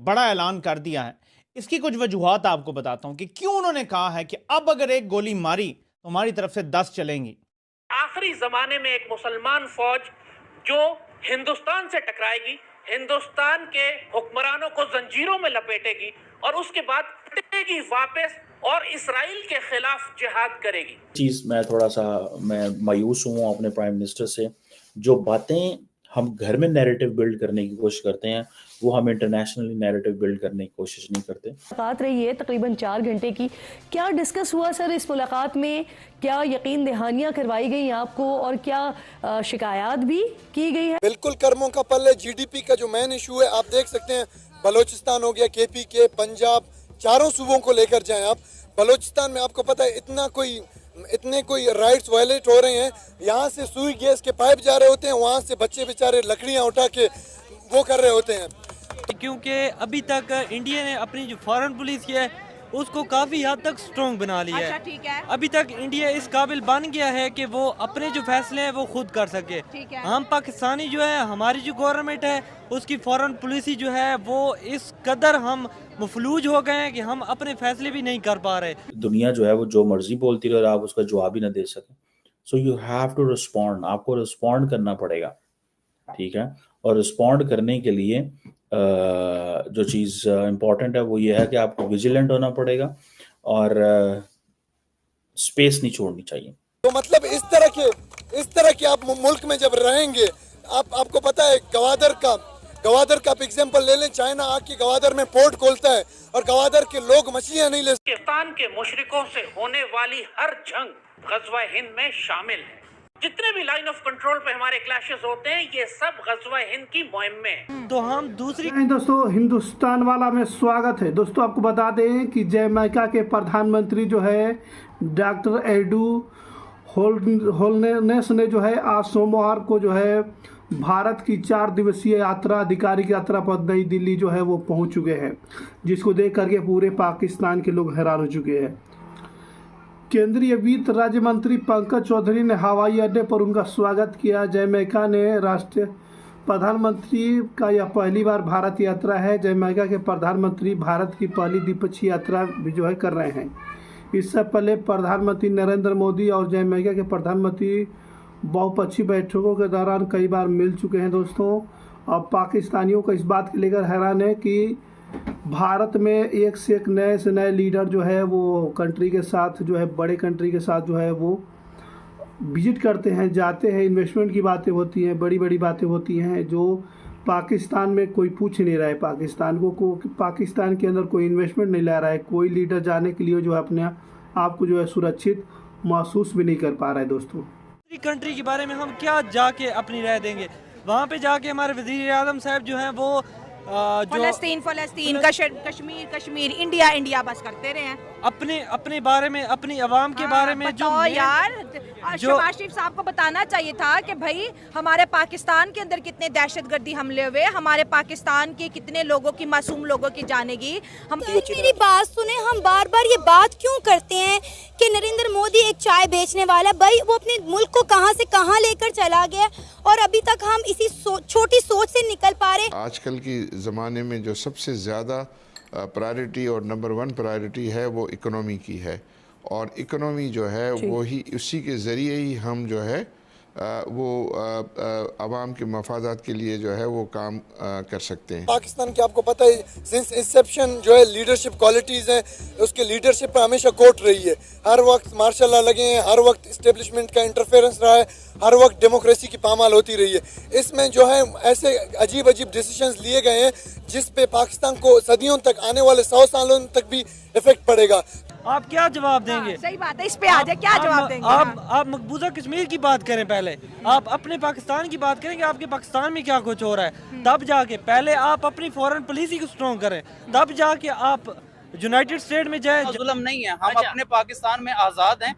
बड़ा ऐलान कर दिया है। इसकी कुछ वजूहात आपको बताता हूं कि क्यों उन्होंने कहा है कि अब अगर एक गोली मारी तो हमारी तरफ से 10 चलेंगी। आखिरी जमाने में एक मुसलमान फौज जो हिंदुस्तान से टकराएगी, हिंदुस्तान के हुक्मरानों को जंजीरों में लपेटेगी और उसके बाद पलटेगी वापस और इसराइल के खिलाफ जिहाद करेगी। चीज मैं मायूस हूँ अपने प्राइम मिनिस्टर से। जो बातें हम घर में नैरेटिव बिल्ड करने की कोशिश करते हैं वो हम इंटरनेशनली नैरेटिव बिल्ड करने की कोशिश नहीं करते। मुलाकात रही है तकरीबन 4 घंटे की, क्या डिस्कस हुआ सर इस मुलाकात में? क्या यकीन दहानियां करवाई गई आपको और क्या शिकायत भी की गई है? बिल्कुल कर्मों का पल है। जीडीपी का जो मेन इशू है, आप देख सकते हैं बलोचिस्तान हो गया, केपी के, पंजाब, चारों सूबों को लेकर जाएं आप। बलोचिस्तान में आपको पता है इतने कोई राइट्स वायलेट हो रहे हैं। यहाँ से सुई गैस के पाइप जा रहे होते हैं, वहाँ से बच्चे बेचारे लकड़ियाँ उठा के वो कर रहे होते हैं। क्योंकि अभी तक इंडिया ने अपनी जो फॉरेन पुलिस है उसको काफ़ी हद तक स्ट्रॉन्ग बना लिया है। ठीक है। अभी तक इंडिया इस काबिल बन गया है कि वो अपने जो फैसले हैं वो खुद कर सके। हम पाकिस्तानी जो है, हमारी जो गवर्नमेंट है उसकी फॉरेन पॉलिसी जो है वो इस कदर हम मफलूज हो गए हैं कि हम अपने फैसले भी नहीं कर पा रहे। दुनिया जो है वो जो मर्जी बोलती रहे और आप उसका जवाब ही ना दे सके। So you have to respond, आपको रिस्पॉन्ड करना पड़ेगा, ठीक है। और रिस्पॉन्ड करने के लिए जो चीज़ इम्पॉर्टेंट है वो ये है कि आपको विजिलेंट होना पड़ेगा और स्पेस नहीं छोड़नी चाहिए। तो मतलब इस तरह के आप मुल्क में जब रहेंगे, आपको पता है गवादर का एग्जांपल ले लें। चाइना आके गवादर में पोर्ट खोलता है और गवादर के लोग मछलियां नहीं ले। पाकिस्तान के मुशरिकों से होने वाली हर जंग ग़ज़वा हिंद में शामिल है। जितने भी लाइन ऑफ कंट्रोल पे हमारे क्लैशेस होते हैं ये सब ग़ज़वा हिंद की मुहिम में है। तो हम दूसरी दोस्तों हिंदुस्तान वाला में स्वागत है। दोस्तों आपको बता दें कि जमैका के प्रधानमंत्री जो है डॉक्टर एडू होलनेस ने जो है आज सोमवार को जो है भारत की 4 दिवसीय यात्रा, आधिकारिक यात्रा पर नई दिल्ली जो है वो पहुंच चुके हैं, जिसको देख करके पूरे पाकिस्तान के लोग हैरान हो चुके हैं। केंद्रीय वित्त राज्य मंत्री पंकज चौधरी ने हवाई अड्डे पर उनका स्वागत किया। जमैका ने राष्ट्रीय प्रधानमंत्री का यह पहली बार भारत यात्रा है। जमैका के प्रधानमंत्री भारत की पहली द्विपक्षीय यात्रा भी जो है कर रहे हैं। इससे पहले प्रधानमंत्री नरेंद्र मोदी और जमैका के प्रधानमंत्री बहुपक्षीय बैठकों के दौरान कई बार मिल चुके हैं। दोस्तों अब पाकिस्तानियों को इस बात के लेकर हैरान है कि भारत में एक से एक नए से नए लीडर जो है वो कंट्री के साथ जो है, बड़े कंट्री के साथ जो है वो विजिट करते हैं, जाते हैं, इन्वेस्टमेंट की बातें होती हैं, बड़ी बड़ी बातें होती हैं जो पाकिस्तान में कोई पूछ नहीं रहा है। पाकिस्तान के अंदर कोई इन्वेस्टमेंट नहीं ला रहा है। कोई लीडर जाने के लिए जो है अपने आप को जो है सुरक्षित महसूस भी नहीं कर पा रहा है। दोस्तों कंट्री के बारे में हम क्या जाके अपनी राय देंगे? वहाँ पे जाके हमारे वज़ीर आज़म साहब जो हैं वो फलस्तीन कश्मीर इंडिया बस करते रहे हैं। अपने बारे में, अपनी आवाम के बारे में जो शहबाज शरीफ साहब को बताना चाहिए था कि भाई हमारे पाकिस्तान के अंदर कितने दहशतगर्दी हमले हुए, हमारे पाकिस्तान के कितने लोगों की, मासूम लोगों की जानेगी। हम मेरी बात सुने, हम बार बार ये बात क्यों करते हैं कि नरेंद्र मोदी एक चाय बेचने वाला, भाई वो अपने मुल्क को कहां से कहां लेकर चला गया और अभी तक हम इसी छोटी सोच से निकल पा रहे। आजकल की ज़माने में जो सबसे ज़्यादा प्रायोरिटी और नंबर 1 प्रायोरिटी है वो इकोनॉमी की है, और इकोनॉमी जो है वो ही उसी के ज़रिए ही हम जो है वो आवाम के मफादात के लिए जो है वो काम कर सकते हैं। पाकिस्तान के आपको पता है सिंस इंसेप्शन जो है लीडरशिप क्वालिटीज़ हैं, उसके लीडरशिप पर हमेशा कोट रही है। हर वक्त मार्शल लॉ लगे हैं, हर वक्त इस्टेब्लिशमेंट का इंटरफेरेंस रहा है, हर वक्त डेमोक्रेसी की पामाल होती रही है। इसमें जो है ऐसे अजीब अजीब डिसीजंस लिए गए हैं जिस पे पाकिस्तान को सदियों तक, आने वाले 100 सालों तक भी इफेक्ट पड़ेगा। आप क्या जवाब देंगे? सही बात है, इस पे आ जाए, क्या जवाब देंगे? आप मकबूजा कश्मीर की बात करें, पहले आप अपने पाकिस्तान की बात करें कि आपके पाकिस्तान में क्या कुछ हो रहा है, तब जाके पहले आप अपनी फॉरेन पॉलिसी को स्ट्रॉन्ग करें, तब जाके आप यूनाइटेड स्टेट में जाए। जुल्म नहीं है, हम अपने पाकिस्तान में आज़ाद हैं,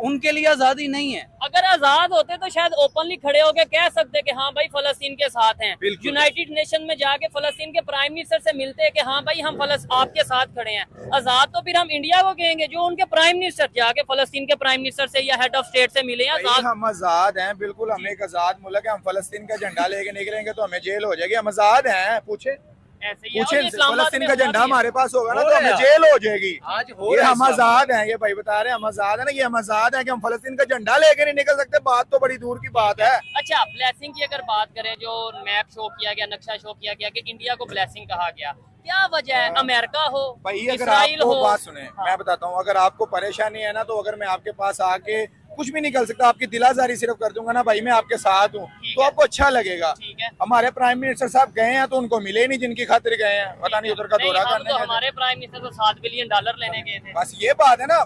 उनके लिए आज़ादी नहीं है। अगर आज़ाद होते तो शायद ओपनली खड़े होकर कह सकते कि हाँ भाई फलस्तीन के साथ हैं, यूनाइटेड नेशन में जाके फलस्तीन के प्राइम मिनिस्टर से मिलते हैं कि हाँ भाई हम आपके साथ खड़े हैं। आज़ाद तो फिर हम इंडिया को कहेंगे जो उनके प्राइम मिनिस्टर जाके फलस्तीन के प्राइम मिनिस्टर से या हेड ऑफ स्टेट से मिले। हम आज़ाद हैं, बिल्कुल, हम एक आज़ाद मुल्क है। हम फलस्तीन का झंडा लेके निकलेंगे तो हमें जेल हो जाएगी। हम आज़ाद हैं, पूछे ऐसे ही है। और पूछे ये इस्लामाबाद फलस्तीन में का हुआ झंडा भी है। हमारे पास होगा ना हो तो रहा हमें है। जेल हो जाएगी। आज हो ये रहा है हम आजाद हैं, ये भाई बता रहे हैं हम आजाद है ना, ये हम आजाद है कि हम फलस्तीन का झंडा लेके नहीं निकल सकते, बात तो बड़ी दूर की बात है। अच्छा, ब्लेसिंग की अगर बात करें, जो मैप शो किया गया, नक्शा शो किया गया कि इंडिया को ब्लेसिंग कहा गया, क्या वजह है? अमेरिका हो, भाई अगर इसराइल आपको हो, बात सुने, मैं बताता हूँ, अगर आपको परेशानी है ना तो अगर मैं आपके पास आके कुछ भी निकल सकता, आपकी दिलाजारी सिर्फ कर दूंगा ना भाई मैं आपके साथ हूँ, तो आपको अच्छा लगेगा। हमारे प्राइम मिनिस्टर साहब गए हैं तो उनको मिले नहीं जिनकी खातिर गए हैं, पता नहीं उधर का दौरा हम करने तो गए थे। हमारे प्राइम मिनिस्टर तो $7 बिलियन लेने गए थे। बस ये बात है ना,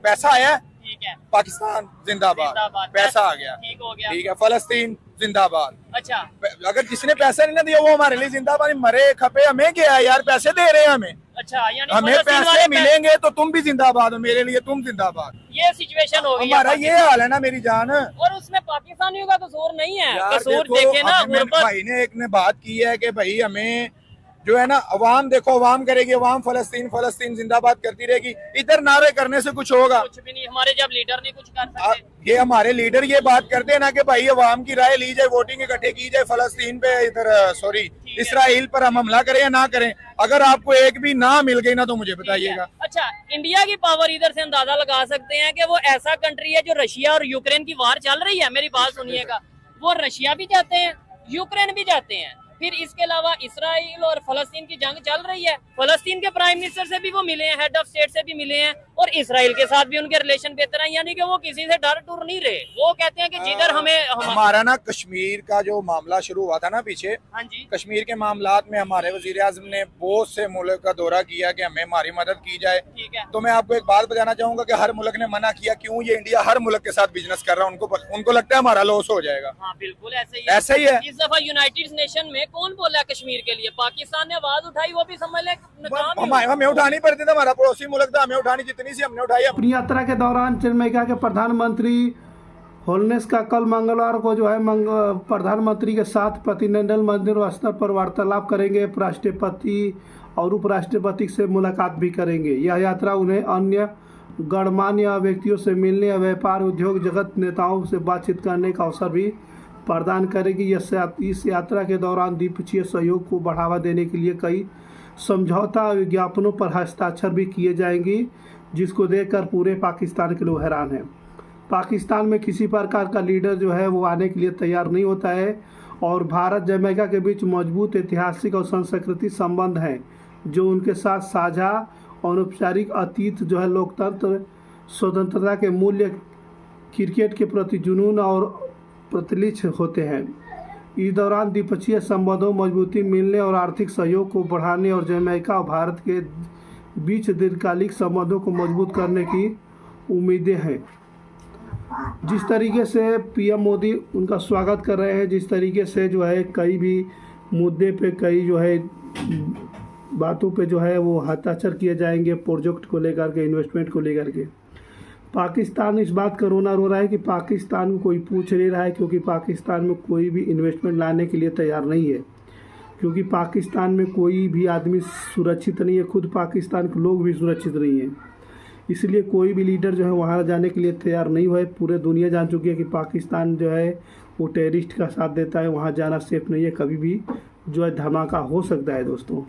पैसा आया, ठीक है, पाकिस्तान जिंदाबाद, पैसा आ गया, ठीक हो गया, ठीक है, फलस्तीन जिंदाबाद। अच्छा, अगर जिसने पैसा नहीं ना दिया वो हमारे लिए जिंदाबाद, मरे खपे हमें क्या है यार, पैसे दे रहे हैं हमें, अच्छा, यानी हमें फलस्तीन पैसे वाले मिलेंगे तो तुम भी जिंदाबाद हो, मेरे लिए तुम जिंदाबाद। ये सिचुएशन हो गई हमारा है ये हाल है ना मेरी जान। और उसमें पाकिस्तानियों का कसूर नहीं है, यार कसूर देखो, देखे ना हमें गुर्बत। भाई ने एक ने बात की है कि भाई हमें जो है ना अवाम, देखो अवाम करेगी, अवाम फलस्तीन फलस्तीन जिंदाबाद करती रहेगी, इधर नारे करने से कुछ होगा कुछ भी नहीं, हमारे जब लीडर नहीं कुछ कर सकते। ये हमारे लीडर ये बात करते हैं ना कि भाई अवाम की राय ली जाए, वोटिंग इकट्ठे की जाए, फलस्तीन पे इधर सॉरी इसराइल पर हम हमला करें या ना करें। अगर आपको एक भी ना मिल गई ना तो मुझे बताइएगा। अच्छा, इंडिया की पावर इधर से अंदाजा लगा सकते हैं कि वो ऐसा कंट्री है जो रशिया और यूक्रेन की वार चल रही है, मेरी बात सुनिएगा, वो रशिया भी जाते हैं, यूक्रेन भी जाते हैं, फिर इसके अलावा इसराइल और फलस्तीन की जंग चल रही है, फलस्तीन के प्राइम मिनिस्टर से भी वो मिले हैं, हेड ऑफ स्टेट से भी मिले हैं, और इसराइल के साथ भी उनके रिलेशन बेहतर हैं, यानी कि वो किसी से डर टूर नहीं रहे। वो कहते हैं कि जिधर हमारा ना कश्मीर का जो मामला शुरू हुआ था ना पीछे, हाँ जी, कश्मीर के मामलात में हमारे वजीर आज़म ने बहुत से मुल्क का दौरा किया कि हमें हमारी मदद की जाए। ठीक है, तो मैं आपको एक बात बताना चाहूंगा कि हर मुल्क ने मना किया, क्यों? ये इंडिया हर मुल्क के साथ बिजनेस कर रहा है, उनको लगता है हमारा लॉस हो जाएगा। हाँ बिल्कुल ऐसा ही है। इस दफा यूनाइटेड नेशन में कौन बोला कश्मीर के लिए? पाकिस्तान ने आवाज उठाई, वो भी समझ ले हमें उठानी पड़ती थी, हमारा पड़ोसी मुल्क था, हमें उठानी जितनी सी हमने उठाई। अपनी यात्रा के दौरान जमैका के प्रधानमंत्री होलनेस का कल मंगलवार को जो है प्रधानमंत्री के साथ प्रतिनिधिमंडल स्तर पर वार्तालाप करेंगे, राष्ट्रपति और उपराष्ट्रपति से मुलाकात भी करेंगे। यह यात्रा उन्हें अन्य गणमान्य व्यक्तियों से मिलने, व्यापार उद्योग जगत नेताओं से बातचीत करने का अवसर भी प्रदान करेगी। इस यात्रा के दौरान द्विपक्षीय सहयोग को बढ़ावा देने के लिए कई समझौता विज्ञापनों पर हस्ताक्षर भी किए जाएंगे, जिसको देखकर पूरे पाकिस्तान के लोग हैरान हैं। पाकिस्तान में किसी प्रकार का लीडर जो है वो आने के लिए तैयार नहीं होता है, और भारत जमैका के बीच मजबूत ऐतिहासिक और सांस्कृतिक संबंध हैं, जो उनके साथ साझा अनौपचारिक अतीत जो है लोकतंत्र, स्वतंत्रता के मूल्य, क्रिकेट के प्रति जुनून और प्रतिलिछ होते हैं। इस दौरान द्विपक्षीय संबंधों मजबूती मिलने और आर्थिक सहयोग को बढ़ाने और जमैका और भारत के बीच दीर्घकालिक संबंधों को मजबूत करने की उम्मीदें हैं। जिस तरीके से पीएम मोदी उनका स्वागत कर रहे हैं, जिस तरीके से जो है कई भी मुद्दे पे, कई जो है बातों पे जो है वो हस्ताक्षर किए जाएंगे, प्रोजेक्ट को लेकर के, इन्वेस्टमेंट को लेकर के। पाकिस्तान इस बात का रोना रो रहा है कि पाकिस्तान को कोई पूछ नहीं रहा है, क्योंकि पाकिस्तान में कोई भी इन्वेस्टमेंट लाने के लिए तैयार नहीं है, क्योंकि पाकिस्तान में कोई भी आदमी सुरक्षित नहीं है, खुद पाकिस्तान के लोग भी सुरक्षित नहीं हैं। इसलिए कोई भी लीडर जो है वहाँ जाने के लिए तैयार नहीं हुआ है। पूरे दुनिया जान चुकी है कि पाकिस्तान जो है वो टेररिस्ट का साथ देता है, वहाँ जाना सेफ नहीं है, कभी भी जो है धमाका हो सकता है दोस्तों।